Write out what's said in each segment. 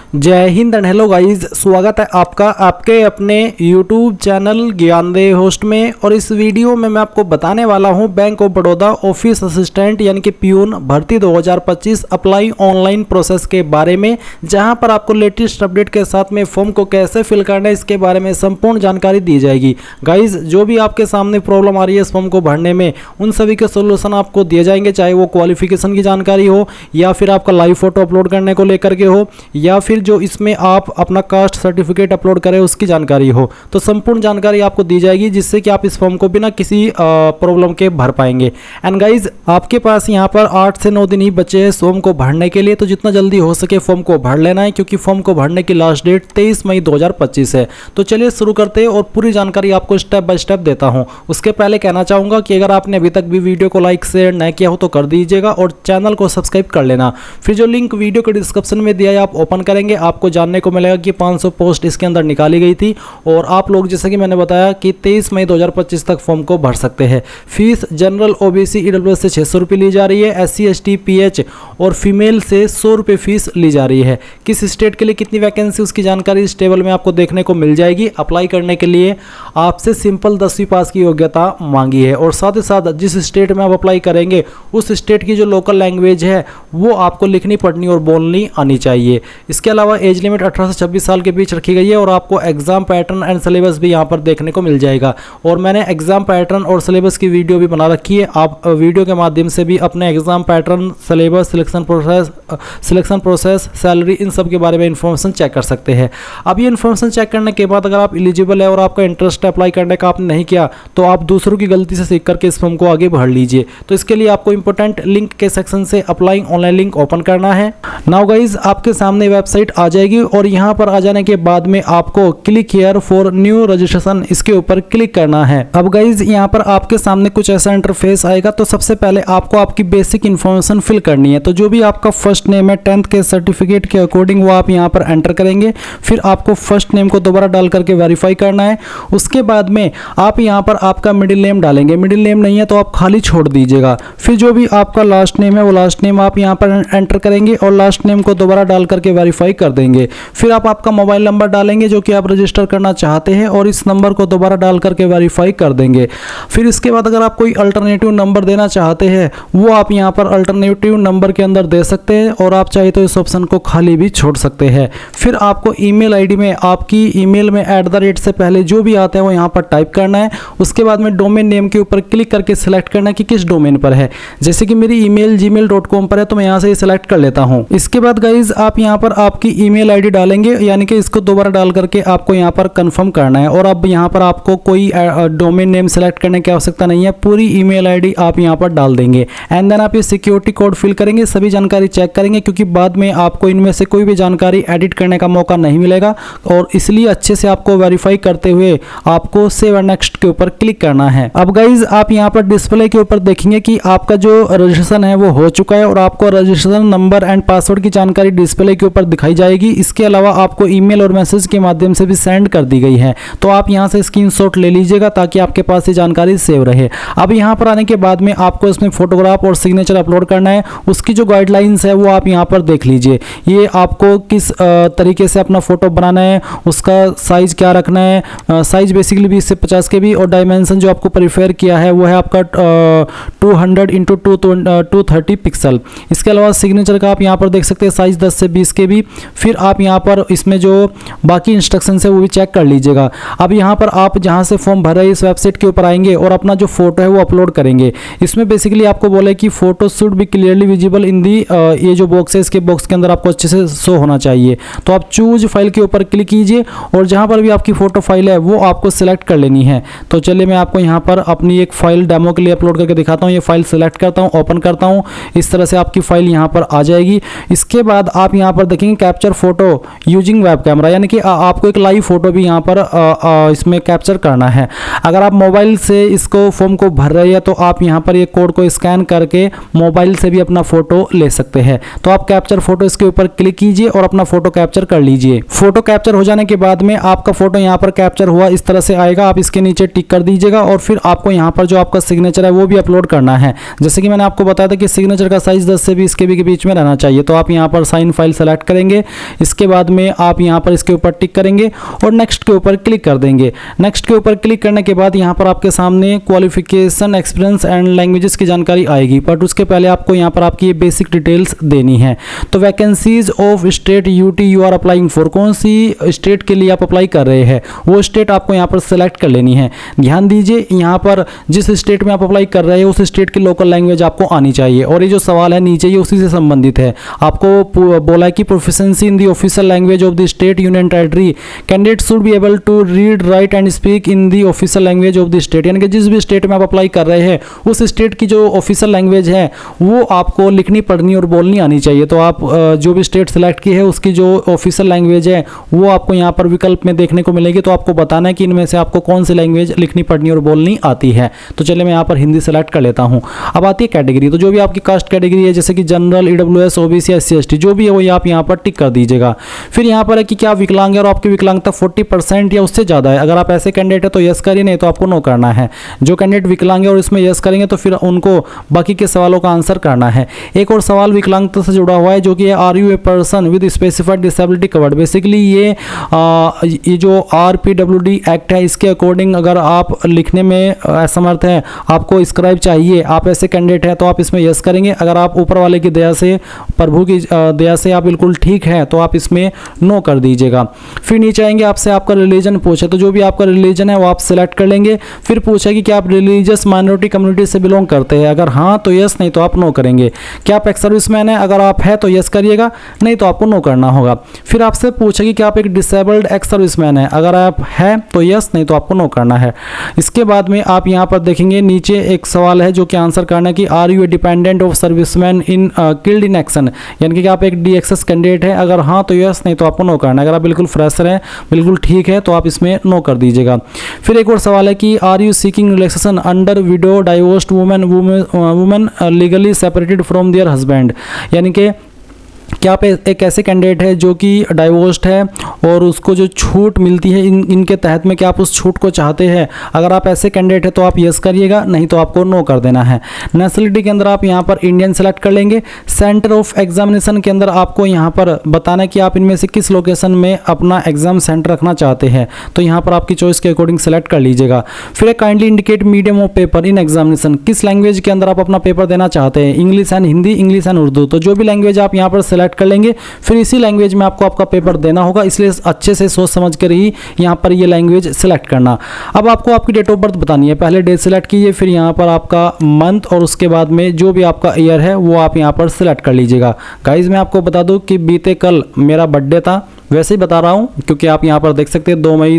जय Hind and hello guys, स्वागत है आपका आपके अपने YouTube चैनल ज्ञानदेव होस्ट में। और इस वीडियो में मैं आपको बताने वाला हूं bank of Baroda office assistant यानी कि प्यून भर्ती 2025 अप्लाई ऑनलाइन प्रोसेस के बारे में, जहां पर आपको लेटेस्ट अपडेट के साथ में फॉर्म को कैसे फिल करना है इसके बारे में संपूर्ण जानकारी दी जाएगी। गाइज, जो भी आपके सामने प्रॉब्लम आ रही है इस फॉर्म को भरने में, उन सभी के सोल्यूशन आपको दिए जाएंगे, चाहे वो क्वालिफिकेशन की जानकारी हो या फिर आपका लाइव फोटो अपलोड करने को लेकर के हो या फिर जो इसमें आप अपना कास्ट सर्टिफिकेट अपलोड करें उसकी जानकारी हो। तो संपूर्ण जानकारी आपको दी जाएगी जिससे कि आप इस फॉर्म को बिना किसी प्रॉब्लम के भर पाएंगे। एंड गाइज, आपके पास यहाँ पर 8 से 9 दिन ही बचे हैं फॉर्म को भरने के लिए, तो जितना जल्दी हो सके फॉर्म को भर लेना है, क्योंकि फॉर्म को भरने की लास्ट डेट 23 मई 2025 है। तो चलिए शुरू करते हैं और पूरी जानकारी आपको स्टेप बाय स्टेप देता हूँ। उसके पहले कहना चाहूँगा कि अगर आपने अभी तक भी वीडियो को लाइक शेयर नहीं किया हो तो कर दीजिएगा और चैनल को सब्सक्राइब कर लेना। फिर जो लिंक वीडियो के डिस्क्रिप्शन में दिया है आप ओपन करेंगे, आपको जानने को मिलेगा कि 500 पोस्ट इसके अंदर निकाली गई थी और आप लोग जैसे कि मैंने बताया कि 23 मई 2025 तक फॉर्म को भर सकते हैं। फीस जनरल ओबीसी ईडब्ल्यूएस से 600 रुपये ली जा रही है, SC ST PH और फीमेल से 100 रुपये फीस ली जा रही है। किस स्टेट के लिए कितनी वैकेंसी उसकी जानकारी इस टेबल में आपको देखने को मिल जाएगी। अप्लाई करने के लिए आपसे सिंपल 10वीं पास की योग्यता मांगी है और साथ ही साथ जिस स्टेट में आप अप्लाई करेंगे उस स्टेट की जो लोकल लैंग्वेज है वो आपको लिखनी पढ़नी और बोलनी आनी चाहिए। इसके अलावा एज लिमिट 18 से 26 साल के बीच रखी गई है और आपको एग्जाम पैटर्न एंड सिलेबस भी यहाँ पर देखने को मिल जाएगा। और मैंने एग्जाम पैटर्न और सिलेबस की वीडियो भी बना रखी है, आप वीडियो के माध्यम से भी अपने exam pattern, syllabus, selection process, salary, इन सब के बारे में इंफॉर्मेशन चेक कर सकते हैं। अब ये इन्फॉर्मेशन चेक करने के बाद अगर आप एलिजिबल है और आपका इंटरेस्ट अप्लाई करने का आपने नहीं किया तो आप दूसरों की गलती से सीख करके इस फॉर्म को आगे भर लीजिए। तो इसके लिए आपको इंपॉर्टेंट लिंक के सेक्शन से अप्लाई ऑनलाइन लिंक ओपन करना है। नाउ गाइज, आपके सामने वेबसाइट आ जाएगी और यहाँ पर आ जाने के बाद में आपको click here for new registration, इसके ऊपर क्लिक करना है। अब गाइज, यहाँ पर आपके सामने कुछ ऐसा इंटरफेस आएगा। तो सबसे पहले आपको आपकी बेसिक इन्फॉर्मेशन फिल करनी है। तो जो भी आपका फर्स्ट नेम है 10th के सर्टिफिकेट के अकॉर्डिंग वो आप यहाँ पर एंटर करेंगे। फिर आपको फर्स्ट नेम को दोबारा डाल करके वेरीफाई करना है। उसके बाद में आप यहाँ पर आपका मिडिल नेम डालेंगे, मिडिल नेम नहीं है तो आप खाली छोड़ दीजिएगा। फिर जो भी आपका लास्ट नेम है वो लास्ट नेम आप यहाँ पर एंटर करेंगे और लास्ट नेम को दोबारा डाल करके वेरीफाई कर देंगे। फिर आप आपका मोबाइल नंबर डालेंगे जो कि आप रजिस्टर करना चाहते हैं और इस नंबर को दोबारा डाल करके वेरीफाई कर देंगे। फिर इसके बाद अगर आप कोई अल्टरनेटिव नंबर देना चाहते हैं वो आप यहाँ पर अल्टरनेटिव नंबर के अंदर दे सकते हैं और आप चाहे तो इस ऑप्शन को खाली भी छोड़ सकते हैं। फिर आपको ईमेल आईडी में आपकी ईमेल में @ से पहले जो भी आता है वो यहाँ पर टाइप करना है। उसके बाद में डोमेन नेम के ऊपर क्लिक करके सिलेक्ट करना है कि किस डोमेन पर है। जैसे कि मेरी ईमेल gmail.com पर है तो मैं यहाँ से सिलेक्ट कर लेता हूँ। इसके बाद गाइज, आप यहाँ पर आपकी ईमेल आईडी डालेंगे, यानी कि इसको दोबारा डाल करके आपको यहाँ पर कंफर्म करना है। और अब यहाँ पर आपको कोई डोमेन नेम सेलेक्ट करने की आवश्यकता नहीं है, पूरी ईमेल आईडी आप यहाँ पर डाल देंगे। एंड देन आप ये सिक्योरिटी कोड फिल करेंगे, सभी जानकारी चेक करेंगे क्योंकि बाद में आपको इनमें से कोई भी जानकारी एडिट करने का मौका नहीं मिलेगा और इसलिए अच्छे से आपको वेरीफाई करते हुए आपको सेव एंड नेक्स्ट के ऊपर क्लिक करना है। अब गाइज, आप यहाँ पर डिस्प्ले के ऊपर देखेंगे कि आपका जो रजिस्ट्रेशन है वो हो चुका है और आपको रजिस्ट्रेशन नंबर एंड पासवर्ड की जानकारी डिस्प्ले के ऊपर दिखाई जाएगी। इसके अलावा आपको ईमेल और मैसेज के माध्यम से भी सेंड कर दी गई है। तो आप यहाँ से स्क्रीनशॉट ले लीजिएगा ताकि आपके पास ये जानकारी सेव रहे। अब यहाँ पर आने के बाद में आपको इसमें फोटोग्राफ और सिग्नेचर अपलोड करना है। उसकी जो गाइडलाइंस है वो आप यहाँ पर देख लीजिए। ये आपको किस तरीके से अपना फोटो बनाना है, उसका साइज क्या रखना है। साइज बेसिकली 20 से 50 के भी और डायमेंशन जो आपको प्रीफेयर किया है वो है आपका 200 × 230 पिक्सल। इसके अलावा सिग्नेचर का आप यहाँ पर देख सकते हैं साइज 10 से 20 के भी। फिर आप यहाँ पर इसमें जो बाकी इंस्ट्रक्शंस है वो भी चेक कर लीजिएगा। अब यहाँ पर आप जहाँ से फॉर्म भर रहे हैं इस वेबसाइट के ऊपर आएंगे और अपना जो फोटो है वो अपलोड करेंगे। इसमें बेसिकली आपको बोला है कि photo should be clearly visible in the, ये जो बॉक्स है इसके बॉक्स के अंदर आपको अच्छे से शो होना चाहिए। तो आप चूज फाइल के ऊपर क्लिक कीजिए और जहाँ पर भी आपकी फोटो फाइल है वो आपको सिलेक्ट कर लेनी है। तो चलिए मैं आपको यहाँ पर अपनी एक फाइल डेमो के लिए अपलोड करके दिखाता हूँ। ये फाइल सिलेक्ट करता हूँ, ओपन करता हूँ, इस तरह से आपकी फाइल यहाँ पर आ जाएगी। इसके बाद आप यहाँ पर देखेंगे capture photo using web camera, यानी कि आपको एक लाइव फोटो भी यहाँ पर इसमें कैप्चर करना है। अगर आप मोबाइल से इसको फॉर्म को भर रहे हैं तो आप यहाँ पर ये कोड को स्कैन करके मोबाइल से भी अपना फोटो ले सकते हैं। तो आप कैप्चर फोटो इसके ऊपर क्लिक कीजिए और अपना फोटो कैप्चर कर लीजिए। फोटो कैप्चर हो जाने के बाद में आपका फोटो यहाँ पर कैप्चर हुआ इस तरह से आएगा। आप इसके नीचे टिक कर दीजिएगा और फिर आपको यहाँ पर जो आपका सिग्नेचर है वो भी अपलोड करना है। जैसे कि मैंने आपको बताया था कि सिग्नेचर का साइज 10 से 20 KB के बीच में रहना चाहिए। तो आप यहाँ पर साइन फाइल सेलेक्ट करेंगे करेंगे। इसके बाद में आप यहाँ पर इसके ऊपर टिक करेंगे और नेक्स्ट के ऊपर क्लिक कर देंगे। नेक्स्ट के ऊपर क्लिक करने के बाद यहाँ पर आपके सामने क्वालिफिकेशन, एक्सपीरियंस एंड लैंग्वेजेस की जानकारी आएगी, बट उसके पहले आपको यहाँ पर आपकी ये बेसिक डिटेल्स देनी है। तो vacancies of state UT you are applying for, कौन सी स्टेट के लिए आप अप्लाई कर रहे हैं वो स्टेट आपको यहाँ पर सेलेक्ट कर लेनी है। ध्यान दीजिए, यहाँ पर जिस स्टेट में आप अप्लाई कर रहे हैं उस स्टेट की लोकल लैंग्वेज आपको आनी चाहिए। और ये जो सवाल है नीचे, ये उसी से संबंधित है। आपको बोला है कि proficiency in the official language of the state union territory, candidate should be able to read, write and speak in the official language of the state, यानी कि जिस भी स्टेट में आप अप्लाई कर रहे हैं उस स्टेट की जो ऑफिशियल लैंग्वेज है वो आपको लिखनी, पढ़नी और बोलनी आनी चाहिए। तो आप जो भी स्टेट सेलेक्ट की है उसकी जो ऑफिशियल लैंग्वेज है वो आपको यहाँ पर विकल्प में देखने को मिलेगी। तो आपको बताना है कि इनमें से आपको कौन सी लैंग्वेज लिखनी, पढ़नी और बोलनी आती है। तो चलिए मैं यहाँ पर हिंदी सेलेक्ट कर लेता हूँ। अब आती है कैटेगरी। तो जो भी आपकी कास्ट कैटेगरी है, जैसे कि general, EWS, OBC, SC, ST, जो भी है वो आप यहाँ पर टिक कर दीजिएगा। फिर यहाँ पर है कि क्या विकलांग है और आपकी विकलांगता 40% या उससे ज़्यादा है। अगर आप ऐसे कैंडिडेट है तो यस करिए, नहीं तो आपको नो करना है। जो कैंडिडेट विकलांग है और इसमें यस करेंगे तो फिर उनको बाकी के सवालों का आंसर करना है। एक और सवाल विकलांगता से जुड़ा हुआ है जो कि are you a person with specified disability covered. Basically ये जो RPWD एक्ट है इसके अकॉर्डिंग अगर आप लिखने में असमर्थ हैं, आपको स्क्राइब चाहिए, आप ऐसे कैंडिडेट हैं तो आप इसमें यस करेंगे। अगर आप ऊपर वाले की दया से, प्रभु की दया से आप बिल्कुल ठीक है तो आप इसमें नो कर दीजिएगा। फिर नीचे आएंगे, आपसे आपका रिलीजन पूछे, तो जो भी आपका रिलीजन है वो आप सिलेक्ट कर लेंगे। फिर पूछे कि क्या आप रिलीजियस माइनॉरिटी कम्युनिटी से बिलोंग करते हैं। अगर हाँ तो यस, नहीं तो आप नो करेंगे। क्या आप एक्स सर्विसमैन है, अगर आप है तो यस करिएगा, नहीं तो आपको नो करना होगा। फिर आपसे पूछे कि क्या आप एक डिसेबल्ड एक्स सर्विसमैन है, अगर आप है तो यस, नहीं तो आपको नो करना है। इसके बाद में आप यहाँ पर देखेंगे नीचे एक सवाल है जो कि आंसर करना है कि are you a dependent of serviceman in killed in action, यानी कि आप एक DXS कैंडिडेट है। अगर हाँ तो यस, नहीं तो आपको नो करना है। अगर आप बिल्कुल फ्रेशर है, बिल्कुल ठीक है तो आप इसमें नो कर दीजिएगा। फिर एक और सवाल है कि are you seeking relaxation under widow, divorced women legally separated from their husband, यानी कि क्या आप एक ऐसे कैंडिडेट है जो कि डाइवोर्स्ड है और उसको जो छूट मिलती है इनके तहत में, क्या आप उस छूट को चाहते हैं। अगर आप ऐसे कैंडिडेट है तो आप यस करिएगा, नहीं तो आपको नो कर देना है। नेशनलिटी के अंदर आप यहाँ पर इंडियन सेलेक्ट कर लेंगे। सेंटर ऑफ एग्जामिनेशन के अंदर आपको यहाँ पर बताना है कि आप इनमें से किस लोकेशन में अपना एग्जाम सेंटर रखना चाहते हैं। तो यहाँ पर आपकी चॉइस के अकॉर्डिंग सेलेक्ट कर लीजिएगा। फिर kindly indicate medium of paper in examination, किस लैंग्वेज के अंदर आप अपना पेपर देना चाहते हैं, English and Hindi, English and Urdu. तो जो भी लैंग्वेज आप यहाँ पर सेलेक्ट कर लेंगे फिर इसी लैंग्वेज में आपको आपका पेपर देना होगा, इसलिए अच्छे से सोच समझ कर ही यहाँ पर ये लैंग्वेज सेलेक्ट करना। अब आपको आपकी डेट ऑफ बर्थ बतानी है। पहले डेट सेलेक्ट कीजिए, फिर यहाँ पर आपका मंथ और उसके बाद में जो भी आपका ईयर है वो आप यहाँ पर सेलेक्ट कर लीजिएगा। गाइज मैं आपको बता दूँ कि बीते कल मेरा बर्थडे था, वैसे ही बता रहा हूँ क्योंकि आप यहाँ पर देख सकते हैं 2 मई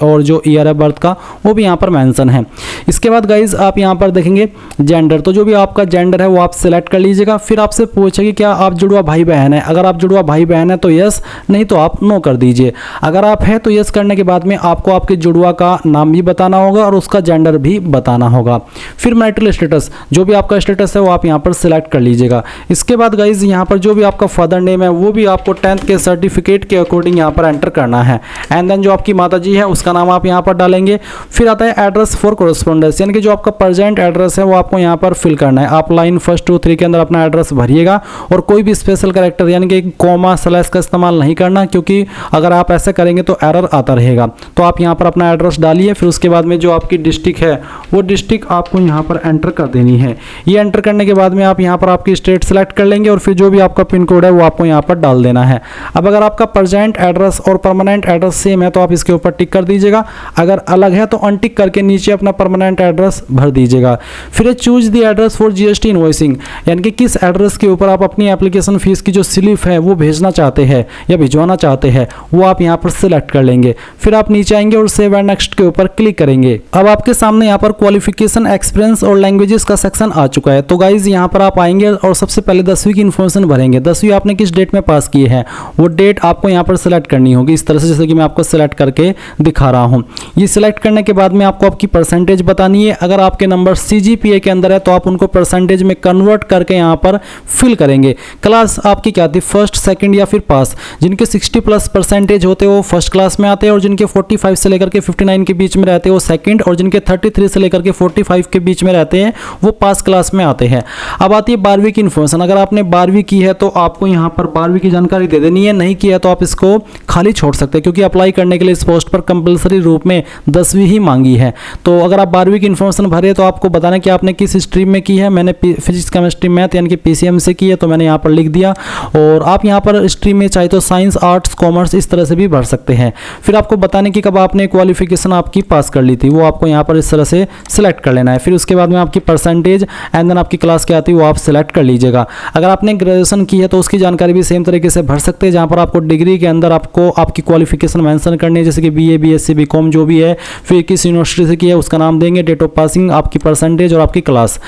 और जो ईयर है बर्थ का वो भी यहाँ पर मेंशन है। इसके बाद गाइज आप यहाँ पर देखेंगे जेंडर, तो जो भी आपका जेंडर है वो आप सिलेक्ट कर लीजिएगा। फिर आपसे पूछेगी क्या आप जुड़वा भाई बहन है। अगर आप जुड़वा भाई बहन है तो यस, नहीं तो आप नो कर दीजिए। अगर आप है तो यस करने के बाद में आपको आपके जुड़वा का नाम भी बताना होगा और उसका जेंडर भी बताना होगा। फिर मैरिटल स्टेटस, जो भी आपका स्टेटस है वो आप यहाँ पर सिलेक्ट कर लीजिएगा। इसके बाद गाइज यहाँ पर जो भी आपका फादर नेम है वो भी आपको 10th के सर्टिफिकेट के अकॉर्डिंग यहाँ पर एंटर करना है। एंड देन जो आपकी माता जी है उसका नाम आप यहाँ पर डालेंगे। फिर आता है एड्रेस फॉर कोरेस्पोंडेंस, यानी कि जो आपका प्रेजेंट एड्रेस है वो आपको यहाँ पर फिल करना है। आप लाइन 1, 2, 3 के अंदर अपना एड्रेस भरिएगा और कोई भी स्पेशल कैरेक्टर यानी कि कॉमा स्लैश का इस्तेमाल नहीं करना, क्योंकि अगर आप ऐसा करेंगे तो एरर आता रहेगा। तो आप यहाँ पर अपना एड्रेस डालिए। फिर उसके बाद में जो आपकी डिस्ट्रिक्ट है वो डिस्ट्रिक्ट आपको यहाँ पर एंटर कर देनी है। ये एंटर करने के बाद में आप यहाँ पर आपकी स्टेट सेलेक्ट कर लेंगे और फिर जो भी आपका पिन कोड है वो आपको यहाँ पर डाल देना है। अब अगर आपका प्रेजेंट एड्रेस और परमानेंट एड्रेस सेम है तो आप इसके ऊपर टिक कर दीजिएगा। अगर अलग है तो अनटिक करके नीचे अपना परमानेंट एड्रेस भर दीजिएगा। फिर choose the address for GST invoicing, यानी कि किस एड्रेस के ऊपर आप अपनी एप्लीकेशन फीस की जो स्लिप है वो भेजना चाहते हैं या भिजवाना चाहते हैं वो आप यहाँ पर सिलेक्ट कर लेंगे। फिर आप नीचे आएंगे और सेव एंड नेक्स्ट के ऊपर क्लिक करेंगे। अब आपके सामने यहाँ पर क्वालिफिकेशन, एक्सपीरियंस और लैंग्वेजेस का सेक्शन आ चुका है। तो गाइज यहाँ पर आप आएंगे और सबसे पहले 10वीं की इन्फॉर्मेशन भरेंगे। 10वीं आपने किस डेट में पास की है वो डेट आपको यहाँ पर सिलेक्ट करनी होगी इस तरह से, जैसे कि मैं आपको सिलेक्ट करके दिखा रहा हूँ। ये सिलेक्ट करने के बाद में आपको आपकी परसेंटेज बतानी है। अगर आपके नंबर CGPA के अंदर है तो आप उनको परसेंटेज में कन्वर्ट करके यहाँ पर फिल करेंगे। क्लास आपकी क्या थी, फर्स्ट, सेकंड या फिर पास। जिनके 60+ परसेंटेज होते हैं वो फर्स्ट क्लास में आते हैं, और जिनके 45 से लेकर के 59 के बीच में रहते हैं वो सेकंड, और जिनके 33 से लेकर के 45 के बीच में रहते हैं वो पास क्लास में आते हैं। अब आती है 12वीं की इन्फॉर्मेशन। अगर आपने 12वीं की है तो आपको यहाँ पर 12वीं की जानकारी दे देनी है, नहीं की है तो आप इसको खाली छोड़ सकते हैं, क्योंकि अप्लाई करने के लिए इस पोस्ट पर कंपलसरी रूप में 10वीं ही मांगी है। तो अगर आप 12वीं की इन्फॉर्मेशन भरे तो आपको बताना कि आपने किस स्ट्रीम में की है। मैंने फिजिक्स, केमिस्ट्री, मैथ यानी कि PCM से की है, तो मैंने यहाँ पर लिख दिया। और आप यहाँ पर स्ट्रीम में चाहे तो साइंस, आर्ट्स, कॉमर्स इस तरह से भी भर सकते हैं। फिर आपको बताने कि कब आपने क्वालिफिकेशन आपकी पास कर ली थी, वो आपको यहाँ पर इस तरह से सिलेक्ट कर लेना है। फिर उसके बाद में आपकी परसेंटेज एंड देन आपकी क्लास क्या आती है वो आप सिलेक्ट कर लीजिएगा। अगर आपने ग्रेजुएशन की है तो उसकी जानकारी भी सेम तरीके से भर सकते हैं, जहाँ पर आपको डिग्री के अंदर आपको आपकी क्वालिफिकेशन मेंशन करनी है, जैसे कि BA, BSc, BCom जो भी है। फिर किस यूनिवर्सिटी से की है उसका नाम देंगे, डेट ऑफ पासिंग, आपकी परसेंटेज और आपकी क्लास।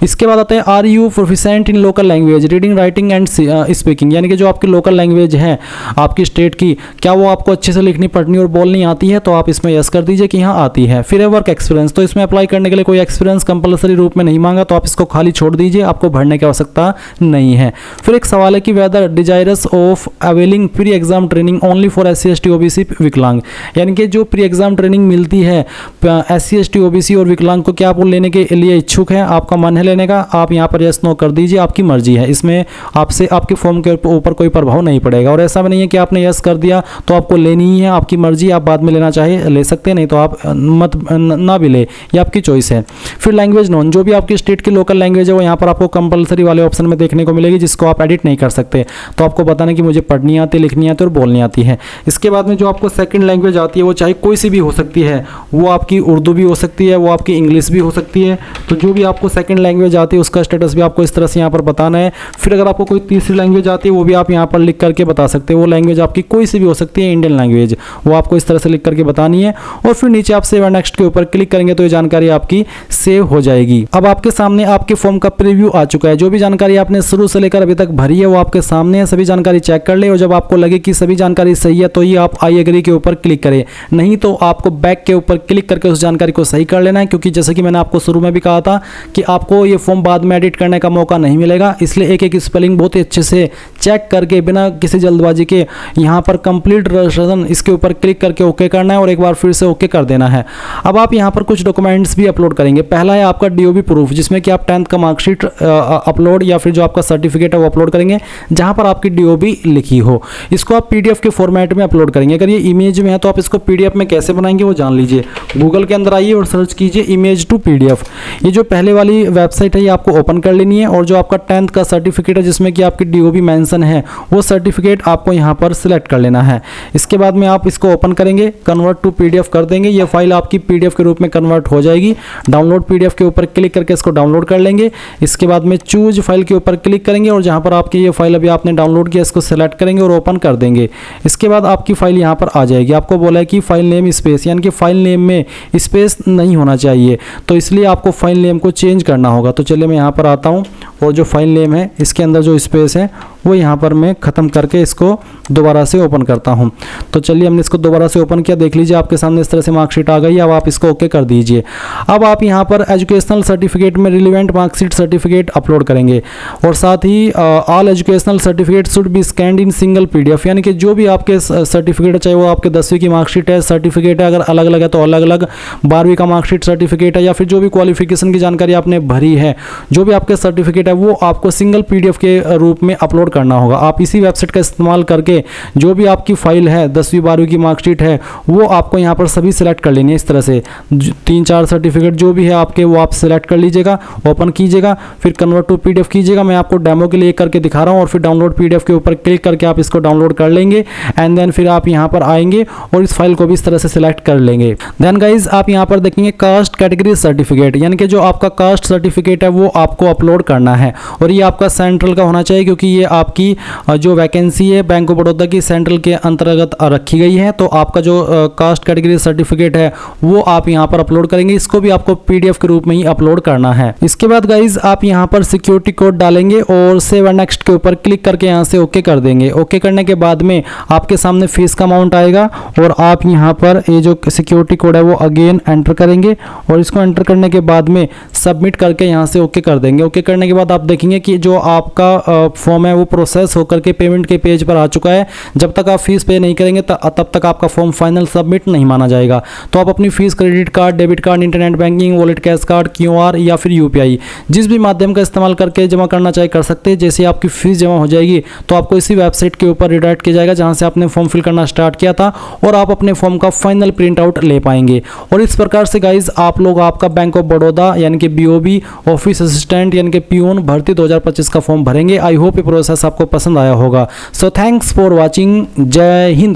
इसके बाद आता है are you proficient in local language, reading, writing and speaking, यानी कि जो आपकी लोकल लैंग्वेज है आपकी स्टेट की, क्या वो आपको अच्छे से लिखनी, पढ़नी और बोलनी आती है, तो आप इसमें यस कर दीजिए कि हाँ आती है। फिर है वर्क एक्सपीरियंस, तो इसमें अप्लाई करने के लिए कोई एक्सपीरियंस कंपलसरी रूप में नहीं मांगा, तो आप इसको खाली छोड़ दीजिए, आपको भरने की आवश्यकता नहीं है। फिर एक सवाल है कि whether desirous of availing pre exam training only for SC ST OBC विकलांग, यानी कि जो प्री एग्जाम ट्रेनिंग मिलती है SC ST OBC और विकलांग को, क्या आप वो लेने के लिए इच्छुक हैं, आपका मन है लेने का, आप यहाँ पर यस नो कर दीजिए, आपकी मर्जी है। इसमें आपसे आपके फॉर्म के ऊपर कोई प्रभाव नहीं पड़ेगा, और ऐसा भी नहीं है कि आपने यस कर दिया तो आपको लेनी ही है, आपकी मर्जी, आप बाद में लेना चाहे ले सकते हैं, नहीं तो आप मत ना भी ले, ये आपकी चॉइस है। फिर लैंग्वेज नोन, जो भी आपकी स्टेट की लोकल लैंग्वेज है वो यहाँ पर आपको कंपलसरी वाले ऑप्शन में देखने को मिलेगी, जिसको आप एडिट नहीं कर सकते। तो आपको बताना कि मुझे पढ़नी आती है, लिखनी आती है और बोलनी आती है। इसके बाद में जो आपको सेकंड लैंग्वेज आती है वो चाहे कोई सी भी हो सकती है, वो आपकी उर्दू भी हो सकती है, वो आपकी इंग्लिश भी हो सकती है। तो जो भी आपको सेकंड लैंग्वेज आती है उसका स्टेटस भी आपको इस तरह से यहाँ पर बताना है। फिर अगर आपको कोई तीसरी लैंग्वेज आती है वो भी आप यहाँ पर लिख करके बता सकते हैं, वो लैंग्वेज आपकी कोई सी भी हो सकती है, इंडियन लैंग्वेज, वो आपको इस तरह से लिख करके बतानी है। और फिर नीचे आप सेव एंड नेक्स्ट के ऊपर क्लिक करेंगे तो ये जानकारी आपकी सेव हो जाएगी। अब आपके सामने आपके फॉर्म का प्रीव्यू आ चुका है। जो भी जानकारी आपने शुरू से लेकर अभी तक भरी है वो आपके सामने है, सभी जानकारी चेक कर ले, और जब आपको लगे कि सभी जानकारी सही है तो ही आप आई एग्री के ऊपर क्लिक करें, नहीं तो आपको बैक के ऊपर क्लिक करके उस जानकारी को सही कर लेना है। क्योंकि जैसे कि मैंने आपको शुरू में भी कहा था कि आपको ये फॉर्म बाद में एडिट करने का मौका नहीं मिलेगा, इसलिए एक एक स्पेलिंग बहुत ही अच्छे से चेक करके बिना किसी जल्दबाजी के यहाँ पर कंप्लीट रजिस्ट्रेशन इसके ऊपर क्लिक करके ओके करना है, और एक बार फिर से ओके कर देना है। अब आप यहाँ पर कुछ डॉक्यूमेंट्स भी अपलोड करेंगे। पहला है आपका DOB प्रूफ, जिसमें कि आप 10th का मार्कशीट अपलोड या फिर जो आपका सर्टिफिकेट है वो अपलोड करेंगे, जहाँ पर आपकी DOB लिखी हो। इसको आप PDF के फॉर्मेट में अपलोड करेंगे। अगर ये इमेज में है तो आप इसको PDF में कैसे बनाएंगे वो जान लीजिए। गूगल के अंदर आइए और सर्च कीजिए इमेज टू PDF। ये जो पहले वाली वेबसाइट है ये आपको ओपन कर लेनी है, और जो आपका 10th का सर्टिफिकेट है जिसमें कि आपकी DOB मेंशन है वो सर्टिफिकेट आपको यहाँ पर सिलेक्ट कर लेना है। इसके बाद में आप इसको ओपन करेंगे, कन्वर्ट टू PDF कर देंगे, ये फाइल आपकी PDF के रूप में कन्वर्ट हो जाएगी। डाउनलोड PDF के ऊपर क्लिक करके इसको डाउनलोड कर लेंगे। इसके बाद में चूज फाइल के ऊपर क्लिक करेंगे, और जहाँ पर आपकी ये फाइल अभी आपने डाउनलोड किया इसको सेलेक्ट करेंगे और ओपन कर देंगे। इसके बाद आपकी फाइल यहाँ पर आ जाएगी। आपको बोला है कि फाइल नेम स्पेस, यानी कि फाइल नेम में स्पेस नहीं होना चाहिए, तो इसलिए आपको फाइल नेम को चेंज करना होगा। तो चलिए मैं यहाँ पर आता हूँ, और जो फाइल नेम है इसके अंदर जो स्पेस है वो यहाँ पर मैं ख़त्म करके इसको दोबारा से ओपन करता हूँ। तो चलिए हमने इसको दोबारा से ओपन किया, देख लीजिए आपके सामने इस तरह से मार्कशीट आ गई। अब आप इसको ओके कर दीजिए। अब आप यहाँ पर एजुकेशनल सर्टिफिकेट में रिलेवेंट मार्कशीट सर्टिफिकेट अपलोड करेंगे, और साथ ही all educational certificate should be scanned in single PDF, यानी कि जो भी आपके सर्टिफिकेट है, चाहे वो आपके 10वीं की मार्कशीट है, सर्टिफिकेट है, अगर अलग अलग है तो अलग अलग, 12वीं का मार्कशीट सर्टिफिकेट है, या फिर जो भी क्वालिफिकेशन की जानकारी आपने भरी है, जो भी आपके सर्टिफिकेट है वो आपको सिंगल PDF के रूप में अपलोड करना होगा। आप इसी वेबसाइट का इस्तेमाल करके जो भी आपकी फाइल है, 10वीं 12वीं की मार्कशीट है, वो आपको यहाँ पर सभी सिलेक्ट कर लेनी है। इस तरह से 3-4 सर्टिफिकेट जो भी है आपके वो आप सिलेक्ट कर लीजिएगा, ओपन कीजिएगा, फिर कन्वर्ट टू PDF कीजिएगा। मैं आपको डेमो के लिए करके दिखा रहा हूँ, और फिर डाउनलोड PDF के ऊपर क्लिक करके आप इसको डाउनलोड कर लेंगे, एंड देन फिर आप यहाँ पर आएंगे और इस फाइल को भी इस तरह से सिलेक्ट कर लेंगे। देन गाइज आप यहाँ पर देखेंगे कास्ट कैटेगरी सर्टिफिकेट, यानी कि जो आपका कास्ट सर्टिफिकेट है वो आपको अपलोड करना है, और ये आपका सेंट्रल का होना चाहिए, क्योंकि ये आपकी जो वैकेंसी है बैंक ऑफ बड़ौदा की सेंट्रल के अंतर्गत रखी गई है। तो आपका जो कास्ट कैटेगरी सर्टिफिकेट है वो आप यहाँ पर अपलोड करेंगे। इसको भी आपको PDF के रूप में ही अपलोड करना है। इसके बाद गाइज आप यहाँ पर सिक्योरिटी कोड डालेंगे और सेव एंड नेक्स्ट के ऊपर क्लिक करके यहाँ से ओके कर देंगे। ओके करने के बाद में आपके सामने फीस का अमाउंट आएगा और आप यहाँ पर ये जो सिक्योरिटी कोड है वो अगेन एंटर करेंगे और इसको एंटर करने के बाद में सबमिट करके यहाँ से ओके कर देंगे। ओके करने के बाद आप देखेंगे कि जो आपका फॉर्म है वो प्रोसेस होकर के पेमेंट के पेज पर आ चुका है। जब तक आप फीस पे नहीं करेंगे तब तक आपका फॉर्म फाइनल सबमिट नहीं माना जाएगा। तो आप अपनी fees credit card, debit card, internet banking, wallet, cash card, QR या फिर UPI जिस भी माध्यम का इस्तेमाल करके जमा करना चाहे कर सकते हैं। जैसे आपकी फीस जमा हो जाएगी तो आपको इसी वेबसाइट के ऊपर रिडायरेक्ट किया जाएगा जहां से आपने फॉर्म फिल करना स्टार्ट किया था और आप अपने फॉर्म का फाइनल प्रिंट आउट ले पाएंगे। और इस प्रकार से गाइज आप लोग आपका बैंक ऑफ बड़ौदा यानी कि BOB ऑफिस असिस्टेंट यानी कि पियून भर्ती 2025 का फॉर्म भरेंगे। आई होप ये प्रोसेस आपको पसंद आया होगा। So thanks for watching. जय हिंद।